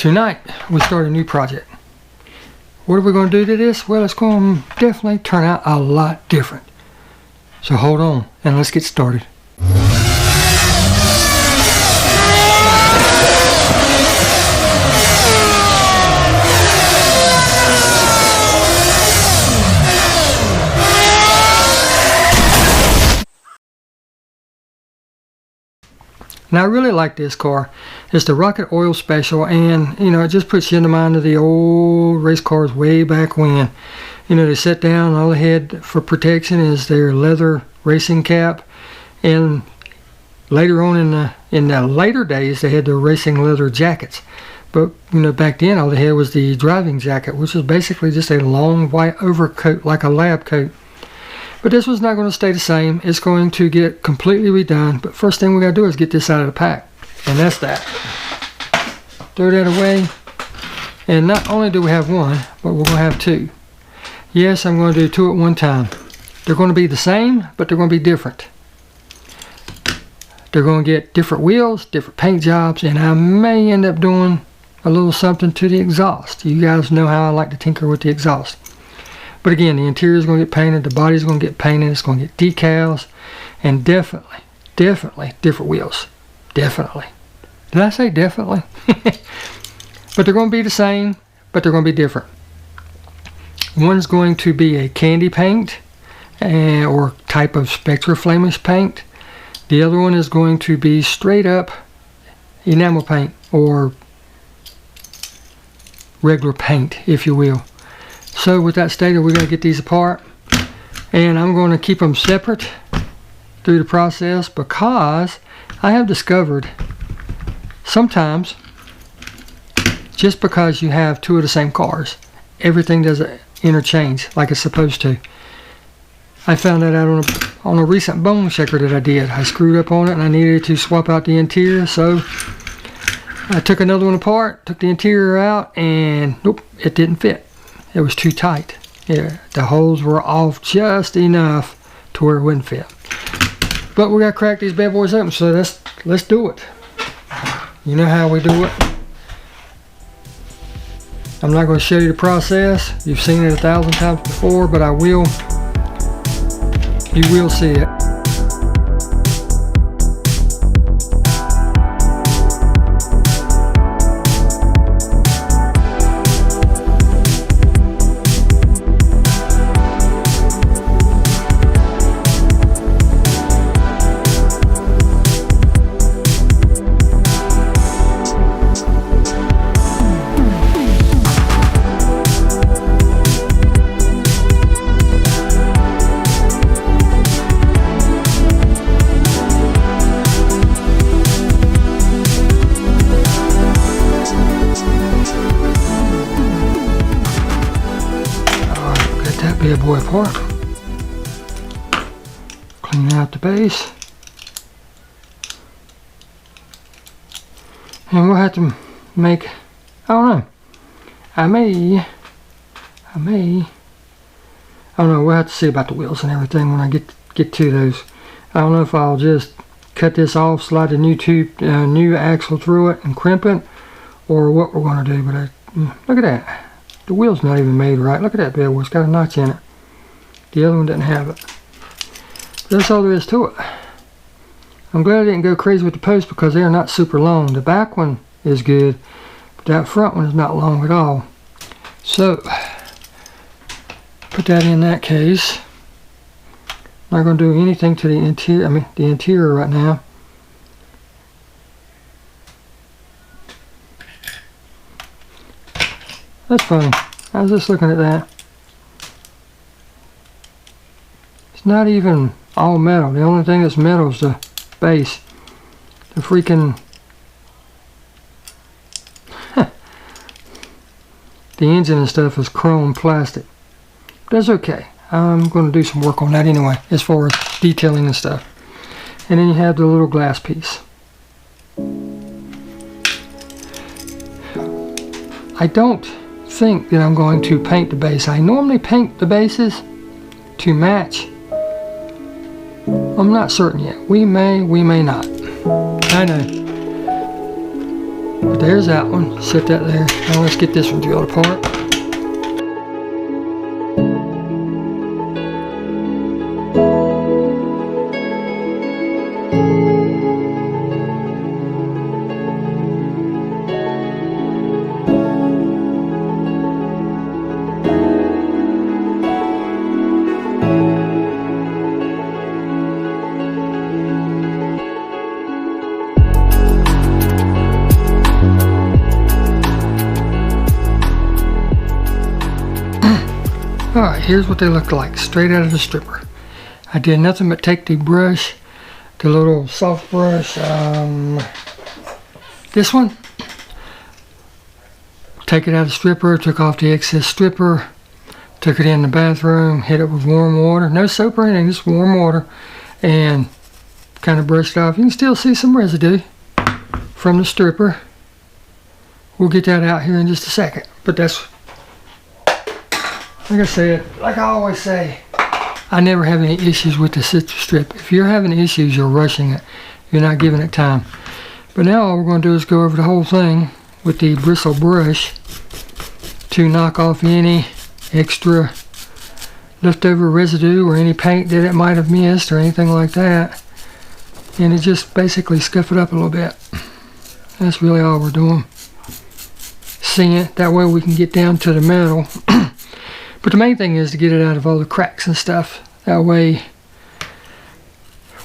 Tonight we start a new project. What are we going to do to this? Well, it's going to definitely turn out a lot different. So hold on and let's get started. Now I really like this car. It's the Rocket Oil Special, and you know, it just puts you in the mind of the old race cars way back when. You know, they sit down, all they had for protection is their leather racing cap, and later on in the later days they had the racing leather jackets. But you know, back then all they had was the driving jacket, which was basically just a long white overcoat like a lab coat. But this one's not going to stay the same. It's going to get completely redone. But first thing we got to do is get this out of the pack. And that's that. Throw that away. And not only do we have one, but we're going to have two. Yes, I'm going to do two at one time. They're going to be the same, but they're going to be different. They're going to get different wheels, different paint jobs, and I may end up doing a little something to the exhaust. You guys know how I like to tinker with the exhaust. But again, the interior is going to get painted, the body's going to get painted, it's going to get decals, and definitely different wheels. Definitely. Did I say definitely? But they're going to be the same, but they're going to be different. One's going to be a candy paint or type of Spectra Flamish paint. The other one is going to be straight up enamel paint or regular paint, if you will. So with that stated, we're going to get these apart, and I'm going to keep them separate through the process, because I have discovered sometimes just because you have two of the same cars, everything doesn't interchange like it's supposed to. I found that out on a recent bone checker that I did. I screwed up on it and I needed to swap out the interior, so I took another one apart, took the interior out, and nope, it didn't fit. It was too tight. Yeah, the holes were off just enough to where it wouldn't fit. But we gotta crack these bad boys open, so let's do it. You know how we do it. I'm not going to show you the process. You've seen it 1,000 times before, but I will. You will see it. Bad boy apart. Clean out the base. And we'll have to make, I don't know. I don't know, we'll have to see about the wheels and everything when I get to those. I don't know if I'll just cut this off, slide the new axle through it and crimp it, or what we're going to do. But look at that. The wheel's not even made right. Look at that bad boy. It's got a notch in it. The other one didn't have it. But that's all there is to it. I'm glad I didn't go crazy with the posts because they're not super long. The back one is good, but that front one is not long at all. So, put that in that case. Not going to do anything to the interior right now. That's funny. I was just looking at that. It's not even all metal. The only thing that's metal is the base. The freaking... the engine and stuff is chrome plastic. That's okay. I'm going to do some work on that anyway, as far as detailing and stuff. And then you have the little glass piece. I don't think that I'm going to paint the base. I normally paint the bases to match. I'm not certain yet. We may not. I know. But there's that one. Set that there. Now let's get this one drilled apart. Alright, here's what they look like, straight out of the stripper. I did nothing but take the brush, the little soft brush, this one, take it out of the stripper, took off the excess stripper, took it in the bathroom, hit it with warm water, no soap or anything, just warm water, and kind of brushed it off. You can still see some residue from the stripper. We'll get that out here in just a second, but that's, like I said, like I always say, I never have any issues with the citrus strip. If you're having issues, you're rushing it. You're not giving it time. But now all we're going to do is go over the whole thing with the bristle brush to knock off any extra leftover residue or any paint that it might have missed or anything like that. And it just basically scuff it up a little bit. That's really all we're doing. See it, that way we can get down to the metal. But the main thing is to get it out of all the cracks and stuff. That way,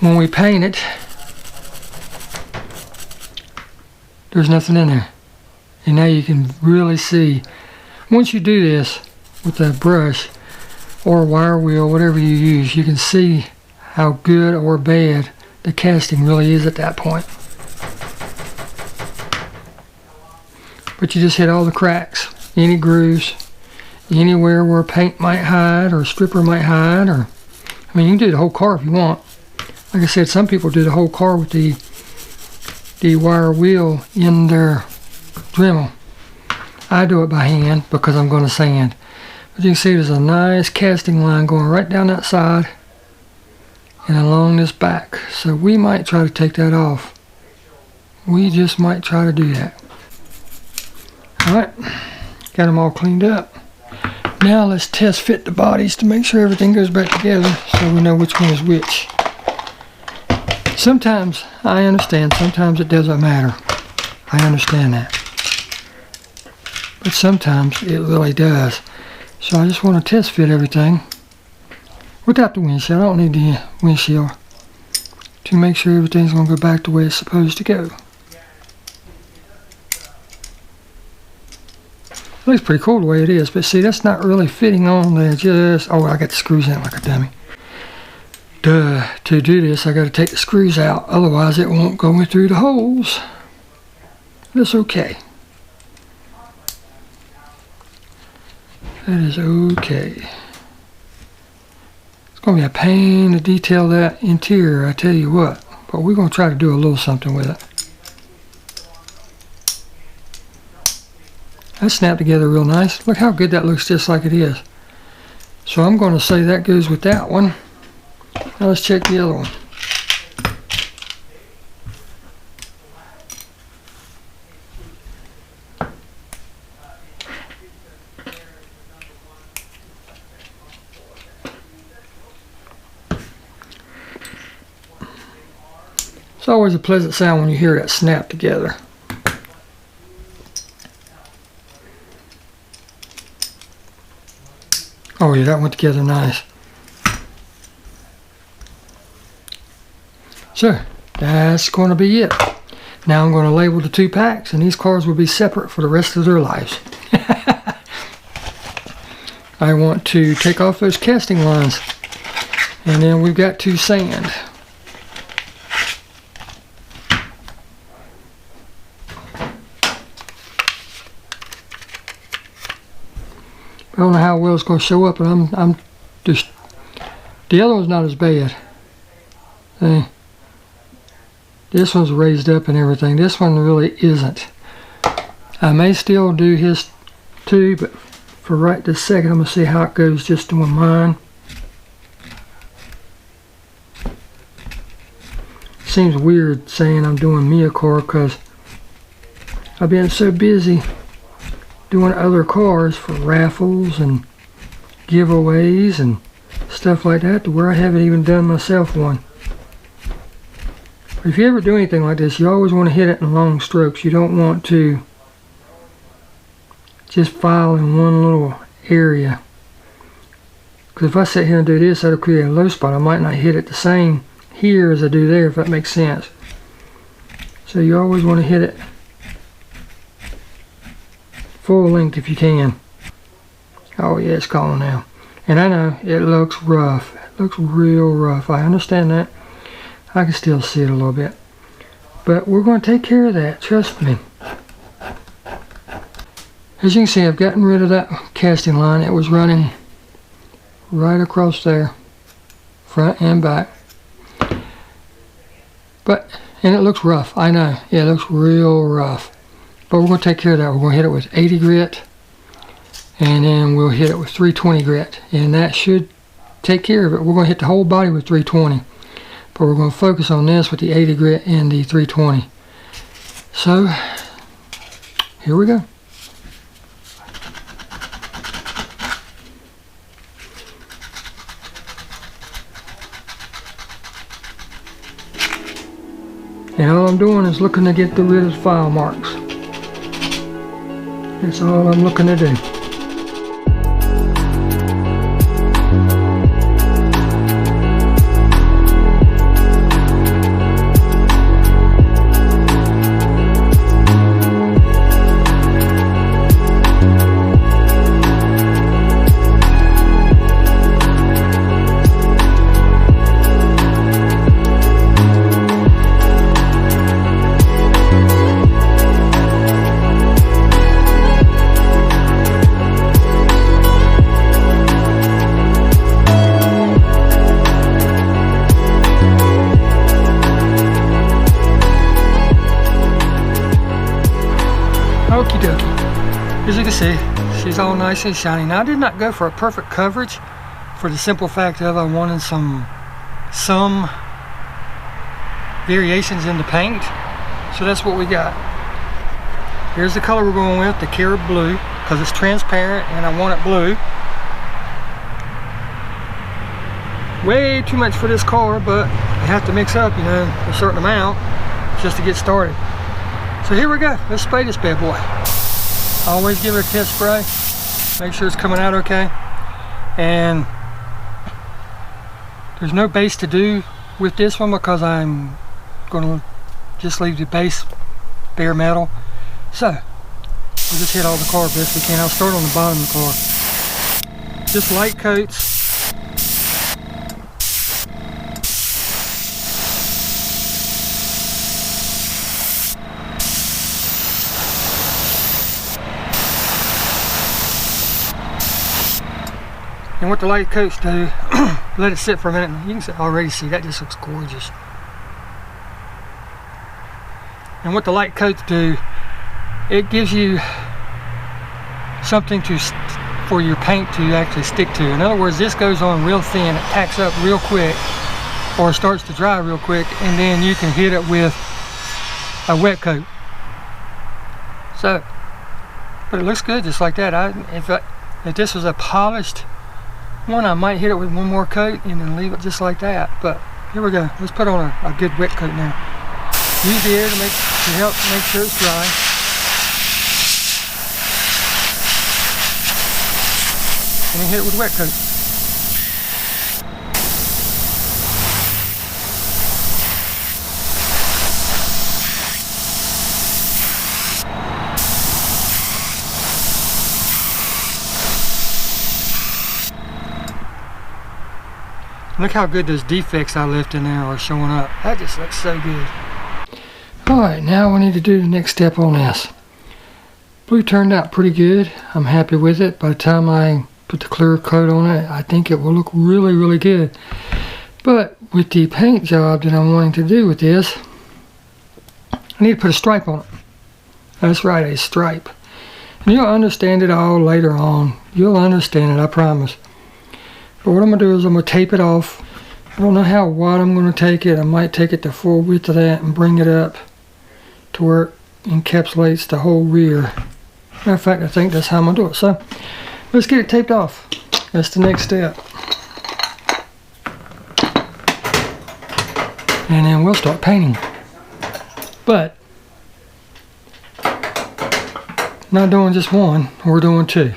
when we paint it, there's nothing in there. And now you can really see. Once you do this with a brush or a wire wheel, whatever you use, you can see how good or bad the casting really is at that point. But you just hit all the cracks, any grooves, anywhere where paint might hide or a stripper might hide, or I mean, you can do the whole car if you want. Like I said, some people do the whole car with the wire wheel in their Dremel. I do it by hand because I'm going to sand. But you can see there's a nice casting line going right down that side and along this back. So we might try to take that off. We just might try to do that. Alright, got them all cleaned up. Now let's test fit the bodies to make sure everything goes back together so we know which one is which. Sometimes, I understand, sometimes it doesn't matter. I understand that. But sometimes it really does. So I just want to test fit everything without the windshield. I don't need the windshield to make sure everything's going to go back the way it's supposed to go. It looks pretty cool the way it is, but see, that's not really fitting on there. Just, oh, I got the screws in like a dummy. Duh. To do this, I got to take the screws out, otherwise it won't go in through the holes. That's okay. That is okay. It's going to be a pain to detail that interior, I tell you what. But we're going to try to do a little something with it. That snapped together real nice. Look how good that looks, just like it is. So I'm going to say that goes with that one. Now let's check the other one. It's always a pleasant sound when you hear that snap together. Oh yeah, that went together nice. So, that's going to be it. Now I'm going to label the two packs, and these cars will be separate for the rest of their lives. I want to take off those casting lines, and then we've got to sand. I don't know how well it's going to show up, but I'm just, the other one's not as bad. See? This one's raised up and everything. This one really isn't. I may still do his too, but for right this second, I'm going to see how it goes just doing mine. Seems weird saying I'm doing me a car because I've been so busy doing other cars for raffles and giveaways and stuff like that to where I haven't even done myself one. If you ever do anything like this, you always want to hit it in long strokes. You don't want to just file in one little area. Because if I sit here and do this, that'll create a low spot. I might not hit it the same here as I do there, if that makes sense. So you always want to hit it full length if you can. Oh yeah, it's calling now. And I know it looks rough. It looks real rough. I understand that. I can still see it a little bit. But we're going to take care of that. Trust me. As you can see, I've gotten rid of that casting line. It was running right across there. Front and back. And it looks rough. I know. Yeah, it looks real rough. But we're going to take care of that. We're going to hit it with 80 grit. And then we'll hit it with 320 grit. And that should take care of it. We're going to hit the whole body with 320. But we're going to focus on this with the 80 grit and the 320. So, here we go. And all I'm doing is looking to get rid of the file marks. That's all I'm looking to do. Okie dokie. As you can see, she's all nice and shiny. Now I did not go for a perfect coverage for the simple fact of I wanted some variations in the paint. So that's what we got. Here's the color we're going with, the Carib Blue, because it's transparent and I want it blue. Way too much for this car, but I have to mix up, you know, a certain amount just to get started. So here we go. Let's spray this bad boy. Always give it a test spray. Make sure it's coming out okay. And there's no base to do with this one because I'm going to just leave the base bare metal. So we'll just hit all the car best we can. I'll start on the bottom of the car. Just light coats. And what the light coats do, let it sit for a minute, and you can already see that just looks gorgeous. And what the light coats do, it gives you something for your paint to actually stick to. In other words, this goes on real thin, it tacks up real quick, or starts to dry real quick, and then you can hit it with a wet coat. So, but it looks good just like that. If this was a polished one, I might hit it with one more coat and then leave it just like that. But here we go. Let's put on a good wet coat now. Use the air to help make sure it's dry. And then hit it with wet coat. Look how good those defects I left in there are showing up. That just looks so good. Alright, now we need to do the next step on this. Blue turned out pretty good. I'm happy with it. By the time I put the clear coat on it, I think it will look really, really good. But with the paint job that I'm wanting to do with this, I need to put a stripe on it. That's right, a stripe. And you'll understand it all later on. You'll understand it, I promise. But what I'm going to do is I'm going to tape it off. I don't know how wide I'm going to take it. I might take it the full width of that and bring it up to where it encapsulates the whole rear. Matter of fact, I think that's how I'm gonna do it. So let's get it taped off. That's the next step. And then we'll start painting. But not doing just one, we're doing two.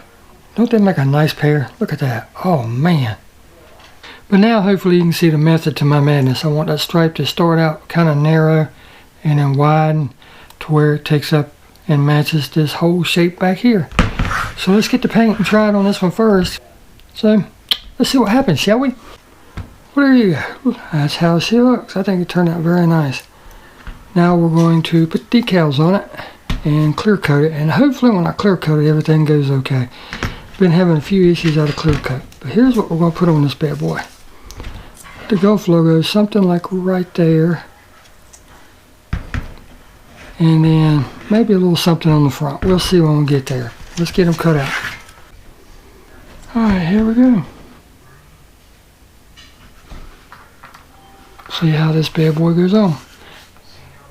Don't they make a nice pair? Look at that. Oh man. But now hopefully you can see the method to my madness. I want that stripe to start out kind of narrow and then widen to where it takes up and matches this whole shape back here. So let's get the paint and try it on this one first. So let's see what happens, shall we? Well, there you go. That's how she looks. I think it turned out very nice. Now we're going to put decals on it and clear coat it, and hopefully when I clear coat it everything goes okay. Been having a few issues out of clear coat, but here's what we're going to put on this bad boy. The Golf logo, something like right there, and then maybe a little something on the front. We'll see when we get there. Let's get them cut out. Alright, here we go. See how this bad boy goes on.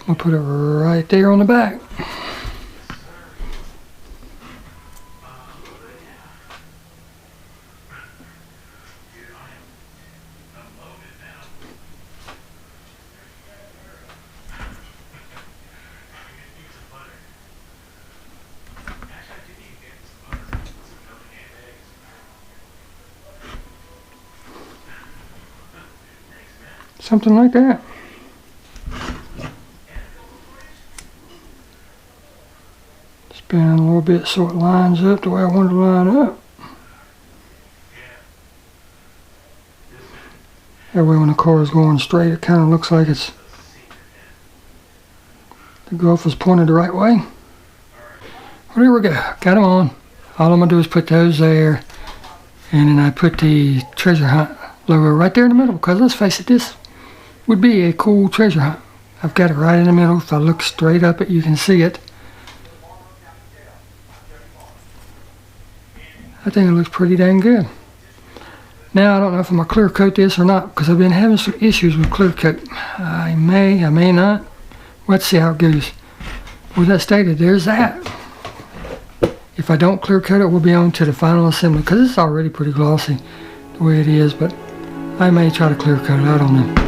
We'll put it right there on the back. Something like that. Spin it a little bit so it lines up the way I want it to line up. That way when the car is going straight, it kind of looks like it's the Golf is pointed the right way. Well, there we go. Got them on. All I'm going to do is put those there. And then I put the treasure hunt logo right there in the middle. Because let's face it, this would be a cool treasure hunt. I've got it right in the middle. If I look straight up it, you can see it. I think it looks pretty dang good. Now I don't know if I'm going to clear coat this or not, because I've been having some issues with clear coat. I may not. Let's see how it goes. With that stated, there's that. If I don't clear coat it, we'll be on to the final assembly, because it's already pretty glossy the way it is, but I may try to clear coat it. I don't know.